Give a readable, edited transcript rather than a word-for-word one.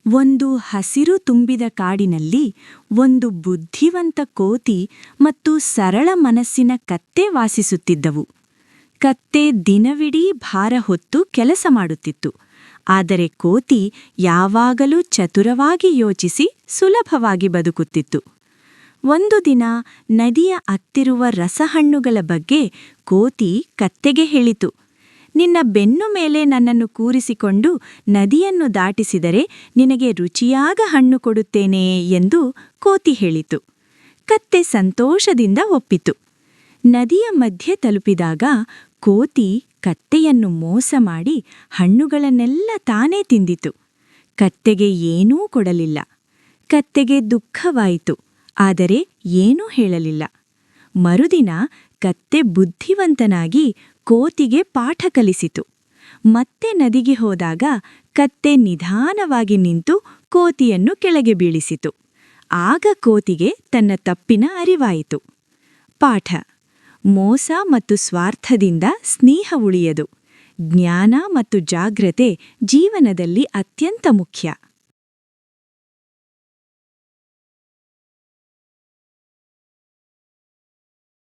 ಒಂದು ಹಸಿರು ತುಂಬಿದ ಕಾಡಿನಲ್ಲಿ ಒಂದು ಬುದ್ಧಿವಂತ ಕೋತಿ ಮತ್ತು ಸರಳ ಮನಸ್ಸಿನ ಕತ್ತೆ ವಾಸಿಸುತ್ತಿದ್ದವು. ಕತ್ತೆ ದಿನವಿಡೀ ಭಾರ ಹೊತ್ತು ಕೆಲಸ ಮಾಡುತ್ತಿತ್ತು. ಆದರೆ ಕೋತಿ ಯಾವಾಗಲೂ ಚತುರವಾಗಿ ಯೋಚಿಸಿ ಸುಲಭವಾಗಿ ಬದುಕುತ್ತಿತ್ತು. ಒಂದು ದಿನ ನದಿಯ ಅತ್ತಿರುವ ರಸಹಣ್ಣುಗಳ ಬಗ್ಗೆ ಕೋತಿ ಕತ್ತೆಗೆ ಹೇಳಿತು. ನಿನ್ನ ಬೆನ್ನು ಮೇಲೆ ನನ್ನನ್ನು ಕೂರಿಸಿಕೊಂಡು ನದಿಯನ್ನು ದಾಟಿಸಿದರೆ ನಿನಗೆ ರುಚಿಯಾದ ಹಣ್ಣು ಕೊಡುತ್ತೇನೆ ಎಂದು ಕೋತಿ ಹೇಳಿತು. ಕತ್ತೆ ಸಂತೋಷದಿಂದ ಒಪ್ಪಿತು. ನದಿಯ ಮಧ್ಯೆ ತಲುಪಿದಾಗ ಕೋತಿ ಕತ್ತೆಯನ್ನು ಮೋಸ ಮಾಡಿ ಹಣ್ಣುಗಳನ್ನೆಲ್ಲ ತಾನೇ ತಿಂದಿತು. ಕತ್ತೆಗೆ ಏನೂ ಕೊಡಲಿಲ್ಲ. ಕತ್ತೆಗೆ ದುಃಖವಾಯಿತು, ಆದರೆ ಏನೂ ಹೇಳಲಿಲ್ಲ. ಮರುದಿನ ಕತ್ತೆ ಬುದ್ಧಿವಂತನಾಗಿ ಕೋತಿಗೆ ಪಾಠ ಕಲಿಸಿತು. ಮತ್ತೆ ನದಿಗೆ ಹೋದಾಗ ಕತ್ತೆ ನಿಧಾನವಾಗಿ ನಿಂತು ಕೋತಿಯನ್ನು ಕೆಳಗೆ ಬೀಳಿಸಿತು. ಆಗ ಕೋತಿಗೆ ತನ್ನ ತಪ್ಪಿನ ಅರಿವಾಯಿತು. ಪಾಠ: ಮೋಸ ಮತ್ತು ಸ್ವಾರ್ಥದಿಂದ ಸ್ನೇಹ ಉಳಿಯದು. ಜ್ಞಾನ ಮತ್ತು ಜಾಗ್ರತೆ ಜೀವನದಲ್ಲಿ ಅತ್ಯಂತ ಮುಖ್ಯ.